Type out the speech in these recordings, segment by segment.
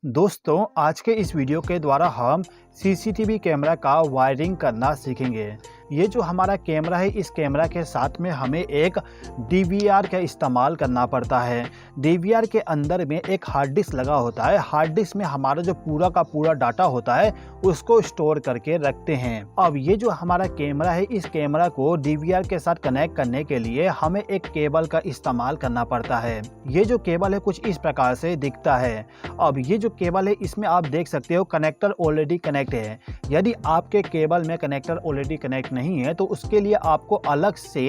दोस्तों, आज के इस वीडियो के द्वारा हम सीसीटीवी कैमरा का वायरिंग करना सीखेंगे। ये जो हमारा कैमरा है, इस कैमरा के साथ में हमें एक डीवीआर का इस्तेमाल करना पड़ता है। डीवीआर के अंदर में एक हार्ड डिस्क लगा होता है। हार्ड डिस्क में हमारा जो पूरा का पूरा डाटा होता है उसको स्टोर करके रखते हैं। अब ये जो हमारा कैमरा है, इस कैमरा को डीवीआर के साथ कनेक्ट करने के लिए हमें एक केबल का इस्तेमाल करना पड़ता है। ये जो केबल है कुछ इस प्रकार से दिखता है। अब ये जो केबल है, इसमें आप देख सकते हो कनेक्टर ऑलरेडी कनेक्ट है। यदि आपके केबल में कनेक्टर ऑलरेडी कनेक्ट नहीं है तो उसके लिए आपको अलग से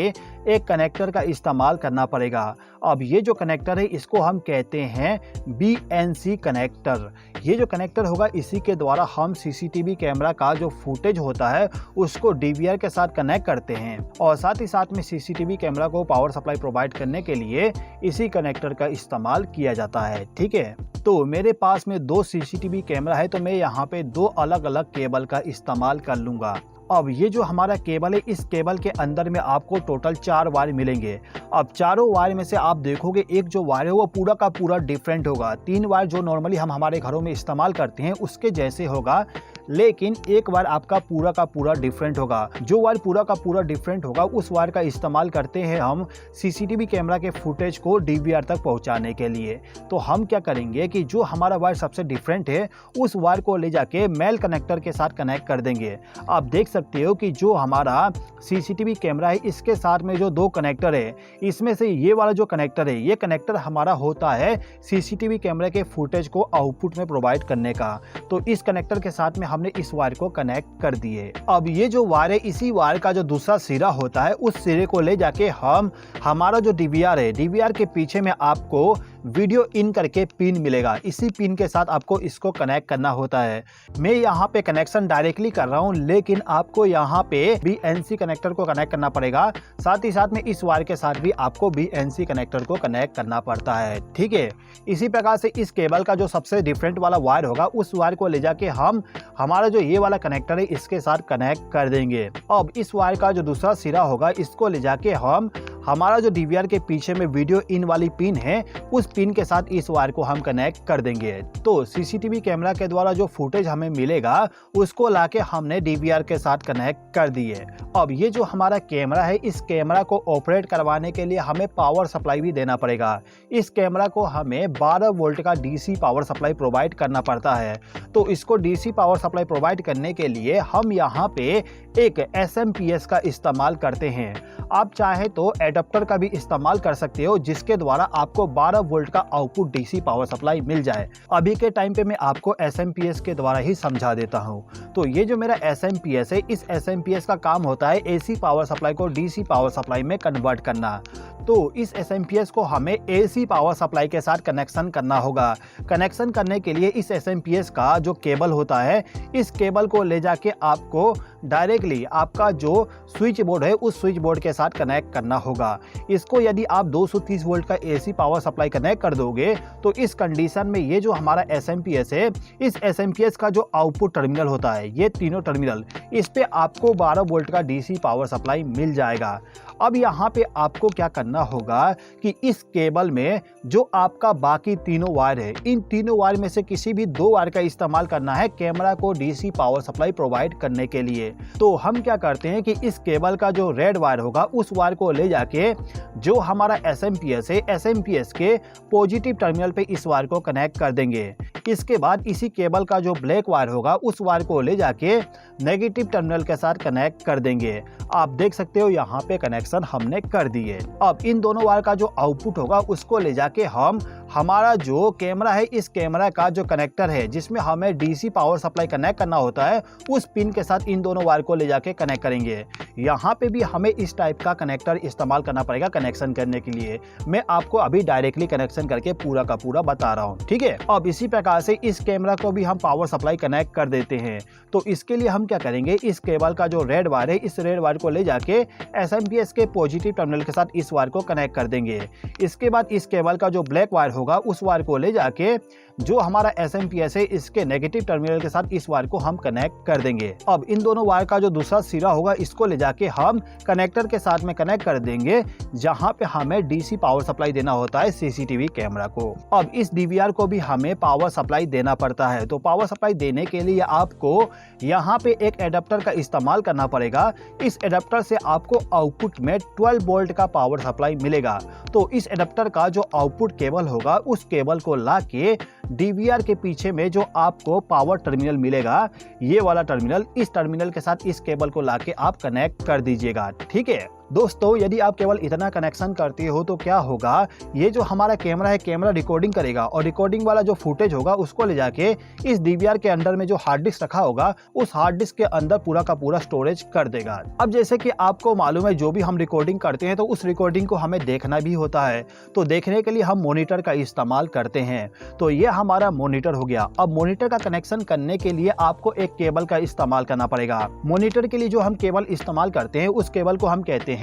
एक कनेक्टर का इस्तेमाल करना पड़ेगा। अब ये जो कनेक्टर है इसको हम कहते हैं BNC कनेक्टर। ये जो कनेक्टर होगा इसी के द्वारा हम सीसीटीवी कैमरा का जो फुटेज होता है उसको डीवीआर के साथ कनेक्ट करते हैं और साथ ही साथ में सीसीटीवी कैमरा को पावर सप्लाई प्रोवाइड करने के लिए इसी कनेक्टर का इस्तेमाल किया जाता है। ठीक है, तो मेरे पास में 2 सीसीटीवी कैमरा है तो मैं यहाँ पे 2 अलग अलग केबल का इस्तेमाल कर लूँगा। अब ये जो हमारा केबल है, इस केबल के अंदर में आपको टोटल 4 वायर मिलेंगे। अब चारों वायर में से आप देखोगे एक जो वायर है वो पूरा का पूरा डिफरेंट होगा। 3 वायर जो नॉर्मली हम हमारे घरों में इस्तेमाल करते हैं उसके जैसे होगा, लेकिन एक वायर आपका पूरा का पूरा डिफरेंट होगा। जो वायर पूरा का पूरा डिफरेंट होगा उस वायर का इस्तेमाल करते हैं हम सीसीटीवी कैमरा के फुटेज को डीवीआर तक पहुंचाने के लिए। तो हम क्या करेंगे कि जो हमारा वायर सबसे डिफरेंट है उस वायर को ले जाके मेल कनेक्टर के साथ कनेक्ट कर देंगे। आप देख सकते हो कि जो हमारा सीसीटीवी कैमरा है इसके साथ में जो 2 कनेक्टर है, इसमें से ये वाला जो कनेक्टर है, ये कनेक्टर हमारा होता है सीसीटीवी कैमरे के फुटेज को आउटपुट में प्रोवाइड करने का। तो इस कनेक्टर के साथ में हमने इस वायर को कनेक्ट कर दिए। अब ये जो वायर है, इसी वायर का जो दूसरा सिरा होता है उस सिरे को ले जाके हम हमारा जो डीवीआर है, डीवीआर के पीछे में आपको वीडियो इन करके पिन मिलेगा। इसी पिन के साथ आपको इसको कनेक्ट करना होता है। मैं यहाँ पे कनेक्शन डायरेक्टली कर रहा हूँ, लेकिन आपको यहाँ पे BNC कनेक्टर को कनेक्ट करना पड़ेगा। साथ ही साथ में इस वायर के साथ भी आपको BNC कनेक्टर को कनेक्ट करना पड़ता है। ठीक है, इसी प्रकार से इस केबल का जो सबसे डिफरेंट वाला वायर होगा उस वायर को ले जाके हम हमारा जो ये वाला कनेक्टर है इसके साथ कनेक्ट कर देंगे। अब इस वायर का जो दूसरा सिरा होगा इसको ले जाके हम हमारा जो डीवीआर के पीछे में वीडियो इन वाली पिन है उस पिन के साथ इस वायर को हम कनेक्ट कर देंगे। तो सीसीटीवी कैमरा के द्वारा जो फुटेज हमें मिलेगा उसको लाके हमने डीवीआर के साथ कनेक्ट कर दिए। अब ये जो हमारा कैमरा है, इस कैमरा को ऑपरेट करवाने के लिए हमें पावर सप्लाई भी देना पड़ेगा। इस कैमरा को हमें 12 वोल्ट का डीसी पावर सप्लाई प्रोवाइड करना पड़ता है। तो इसको डीसी पावर सप्लाई प्रोवाइड करने के लिए हम यहाँ पे एक SMPS का इस्तेमाल करते हैं। आप चाहे तो एडाप्टर का भी इस्तेमाल कर सकते हो जिसके द्वारा आपको 12 वोल्ट का आउटपुट डीसी पावर सप्लाई मिल जाए। अभी के टाइम पे मैं आपको SMPS के द्वारा ही समझा देता हूँ। तो ये जो मेरा SMPS है, इस SMPS का काम होता है AC पावर सप्लाई को DC पावर सप्लाई में कन्वर्ट करना। तो इस SMPS को हमें AC पावर सप्लाई के साथ कनेक्शन करना होगा। कनेक्शन करने के लिए इस SMPS का जो केबल होता है, इस केबल को ले जाके आपको डायरेक्टली आपका जो स्विच बोर्ड है उस स्विच बोर्ड के साथ कनेक्ट करना होगा। इसको यदि आप 230 वोल्ट का AC पावर सप्लाई कनेक्ट कर दोगे तो इस कंडीशन में ये जो हमारा SMPS है, इस SMPS का जो आउटपुट टर्मिनल होता है, ये तीनों टर्मिनल, इस पे आपको 12 वोल्ट का DC पावर सप्लाई मिल जाएगा। अब यहाँ पे आपको क्या करना होगा कि इस केबल में जो आपका बाकी तीनों वायर है, इन तीनों वायर में से किसी भी 2 वायर का इस्तेमाल करना है कैमरा को डीसी पावर सप्लाई प्रोवाइड करने के लिए। तो हम क्या करते हैं कि इस केबल का जो रेड वायर होगा उस वायर को ले जाके जो हमारा SMPS है, SMPS के पॉजिटिव टर्मिनल पे इस वायर को कनेक्ट कर देंगे। इसके बाद इसी केबल का जो ब्लैक वायर होगा उस वायर को ले जाके नेगेटिव टर्मिनल के साथ कनेक्ट कर देंगे। आप देख सकते हो यहाँ पे कनेक्शन हमने कर दिए। अब इन दोनों वायर का जो आउटपुट होगा उसको ले जाके हम हमारा जो कैमरा है, इस कैमरा का जो कनेक्टर है जिसमें हमें डीसी पावर सप्लाई कनेक्ट करना होता है, उस पिन के साथ इन दोनों वायर को ले जाके कनेक्ट करेंगे। यहाँ पे भी हमें इस टाइप का कनेक्टर इस्तेमाल करना पड़ेगा कनेक्शन करने के लिए। मैं आपको अभी डायरेक्टली कनेक्शन करके पूरा का पूरा बता रहा हूँ। ठीक है, अब इसी प्रकार से इस कैमरा को भी हम पावर सप्लाई कनेक्ट कर देते हैं। तो इसके लिए हम क्या करेंगे, इस केबल का जो रेड वायर है, इस रेड वायर को ले जाके SMPS के पॉजिटिव टर्मिनल के साथ इस वायर को कनेक्ट कर देंगे। इसके बाद इस केबल का जो ब्लैक वायर होगा उस वायर को ले जाके जो हमारा एसएमपीएस है इसके नेगेटिव टर्मिनल के साथ इस वायर को हम कनेक्ट कर देंगे। अब इन दोनों वायर का जो दूसरा सिरा होगा इसको ले जाके हम कनेक्टर के साथ में कनेक्ट कर देंगे, जहां पे हमें डीसी पावर सप्लाई देना होता है सीसीटीवी कैमरा को। अब इस डीवीआर को भी हमें पावर सप्लाई देना पड़ता है, तो पावर सप्लाई देने के लिए आपको यहाँ पे एक एडाप्टर का इस्तेमाल करना पड़ेगा। इस एडाप्टर से आपको आउटपुट में 12 वोल्ट का पावर सप्लाई मिलेगा। तो इस एडाप्टर का जो आउटपुट केबल होगा उस केबल को लाके डीवीआर के पीछे में जो आपको पावर टर्मिनल मिलेगा, ये वाला टर्मिनल, इस टर्मिनल के साथ इस केबल को लाके आप कनेक्ट कर दीजिएगा। ठीक है दोस्तों, यदि आप केवल इतना कनेक्शन करते हो तो क्या होगा, ये जो हमारा कैमरा है कैमरा रिकॉर्डिंग करेगा और रिकॉर्डिंग वाला जो फुटेज होगा उसको ले जाके इस डीवीआर के अंदर में जो हार्ड डिस्क रखा होगा उस हार्ड डिस्क के अंदर पूरा का पूरा स्टोरेज कर देगा। अब जैसे कि आपको मालूम है जो भी हम रिकॉर्डिंग करते हैं तो उस रिकॉर्डिंग को हमें देखना भी होता है, तो देखने के लिए हम मॉनिटर का इस्तेमाल करते हैं। तो ये हमारा मॉनिटर हो गया। अब मॉनिटर का कनेक्शन करने के लिए आपको एक केबल का इस्तेमाल करना पड़ेगा। मॉनिटर के लिए जो हम केबल इस्तेमाल करते हैं उस केबल को हम कहते हैं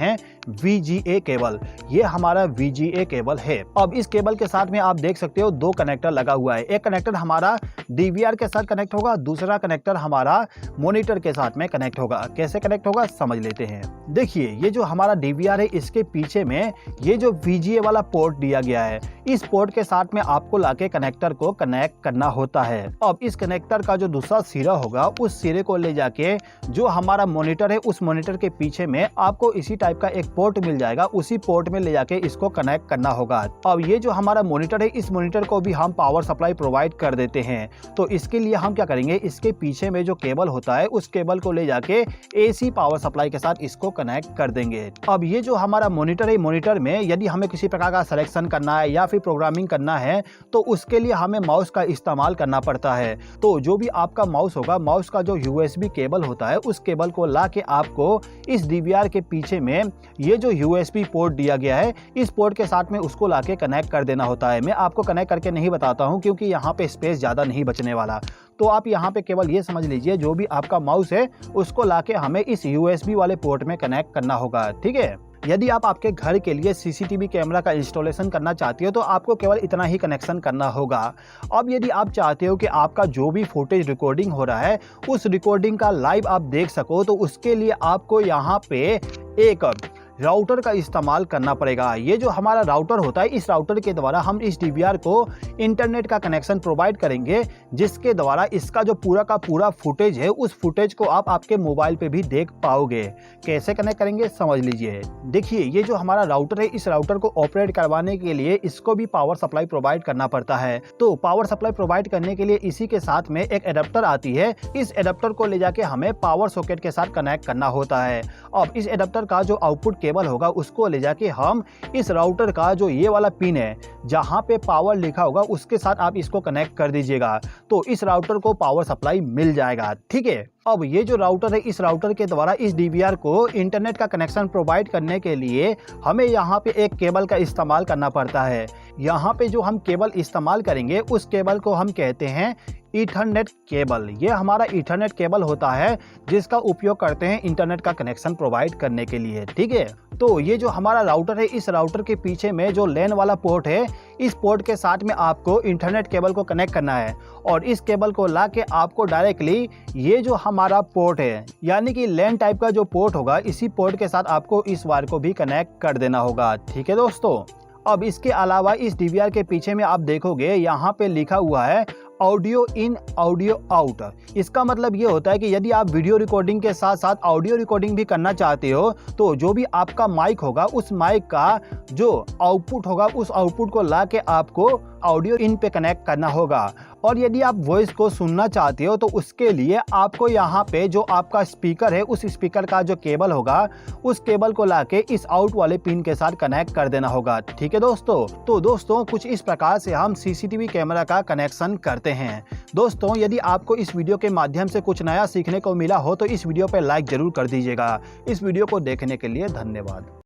VGA केबल। ये हमारा VGA केबल है। अब इस केबल के साथ में आप देख सकते हो दो कनेक्टर लगा हुआ है। एक कनेक्टर हमारा डीवीआर के साथ कनेक्ट होगा, दूसरा कनेक्टर हमारा मॉनिटर के साथ में कनेक्ट होगा। कैसे कनेक्ट होगा समझ लेते हैं। देखिए ये जो हमारा डीवीआर है इसके पीछे में ये जो VGA वाला पोर्ट दिया गया है, इस पोर्ट के साथ में आपको लाके कनेक्टर को कनेक्ट करना होता है। अब इस कनेक्टर का जो दूसरा सिरा होगा उस सिरे को ले जाके जो हमारा मॉनिटर है उस मॉनिटर के पीछे में आपको इसी टाइप का एक पोर्ट मिल जाएगा, उसी पोर्ट में ले जाके इसको कनेक्ट करना होगा। अब ये जो हमारा मॉनिटर है इस मॉनिटर को भी हम पावर सप्लाई प्रोवाइड कर देते हैं। तो इसके लिए हम क्या करेंगे, इसके पीछे में जो केबल होता है उस केबल को ले जाके AC पावर सप्लाई के साथ इसको कनेक्ट कर देंगे। अब ये जो हमारा मॉनिटर है, मॉनिटर में यदि हमें किसी प्रकार का सिलेक्शन करना है या फिर प्रोग्रामिंग करना है तो उसके लिए हमें माउस का इस्तेमाल करना पड़ता है। तो जो भी आपका माउस होगा, माउस का जो USB केबल होता है उस केबल को ला के आपको इस डीवीआर के पीछे में ये जो USB पोर्ट दिया गया है इस पोर्ट के साथ में उसको लाके कनेक्ट कर देना होता है। मैं आपको कनेक्ट करके नहीं बताता हूं क्योंकि यहाँ पे स्पेस ज़्यादा नहीं बचने वाला। तो आप यहाँ पे केवल ये समझ लीजिए जो भी आपका माउस है उसको लाके हमें इस USB वाले पोर्ट में कनेक्ट करना होगा। ठीक है, यदि आप आपके घर के लिए सीसीटीवी कैमरा का इंस्टॉलेशन करना चाहते हो तो आपको केवल इतना ही कनेक्शन करना होगा। अब यदि आप चाहते हो कि आपका जो भी फुटेज रिकॉर्डिंग हो रहा है उस रिकॉर्डिंग का लाइव आप देख सको तो उसके लिए आपको यहाँ पे एक राउटर का इस्तेमाल करना पड़ेगा। ये जो हमारा राउटर होता है इस राउटर के द्वारा हम इस डीवीआर को इंटरनेट का कनेक्शन प्रोवाइड करेंगे, जिसके द्वारा इसका जो पूरा का पूरा फुटेज है उस फुटेज को आप आपके मोबाइल पे भी देख पाओगे। कैसे कनेक्ट करेंगे समझ लीजिए। देखिए ये जो हमारा राउटर है इस राउटर को ऑपरेट करवाने के लिए इसको भी पावर सप्लाई प्रोवाइड करना पड़ता है। तो पावर सप्लाई प्रोवाइड करने के लिए इसी के साथ में एक एडाप्टर आती है। इस एडाप्टर को ले जाके हमें पावर सॉकेट के साथ कनेक्ट करना होता है। अब इस एडाप्टर का जो आउटपुट केबल होगा उसको ले जाके हम इस राउटर का जो ये वाला पिन है जहां पे पावर लिखा होगा उसके साथ आप इसको कनेक्ट कर दीजिएगा, तो इस राउटर को पावर सप्लाई मिल जाएगा। ठीक है, अब ये जो राउटर है इस राउटर के द्वारा इस डीवीआर को इंटरनेट का कनेक्शन प्रोवाइड करने के लिए हमें यहाँ पे एक केबल का इस्तेमाल करना पड़ता है। यहाँ पे जो हम केबल इस्तेमाल करेंगे उस केबल को हम कहते हैं ईथरनेट केबल। ये हमारा ईथरनेट केबल होता है जिसका उपयोग करते हैं इंटरनेट का कनेक्शन प्रोवाइड करने के लिए। ठीक है, तो ये जो हमारा राउटर है इस राउटर के पीछे में जो लैन वाला पोर्ट है इस पोर्ट के साथ में आपको इंटरनेट केबल को कनेक्ट करना है और इस केबल को ला के आपको डायरेक्टली ये जो हमारा पोर्ट है यानी कि लैन टाइप का जो पोर्ट होगा इसी पोर्ट के साथ आपको इस वायर को भी कनेक्ट कर देना होगा। ठीक है दोस्तों, अब इसके अलावा इस डीवीआर के पीछे में आप देखोगे यहाँ पे लिखा हुआ है ऑडियो इन ऑडियो आउट। इसका मतलब ये होता है कि यदि आप वीडियो रिकॉर्डिंग के साथ साथ ऑडियो रिकॉर्डिंग भी करना चाहते हो तो जो भी आपका माइक होगा उस माइक का जो आउटपुट होगा उस आउटपुट को ला के आपको ऑडियो इन पे कनेक्ट करना होगा। और यदि आप वॉइस को सुनना चाहते हो तो उसके लिए आपको यहाँ पे जो आपका स्पीकर है उस स्पीकर का जो केबल होगा उस केबल को लाके इस आउट वाले पिन के साथ कनेक्ट कर देना होगा। ठीक है दोस्तों, तो दोस्तों कुछ इस प्रकार से हम सीसीटीवी कैमरा का कनेक्शन करते हैं। दोस्तों यदि आपको इस वीडियो के माध्यम से कुछ नया सीखने को मिला हो तो इस वीडियो पे लाइक जरूर कर दीजिएगा। इस वीडियो को देखने के लिए धन्यवाद।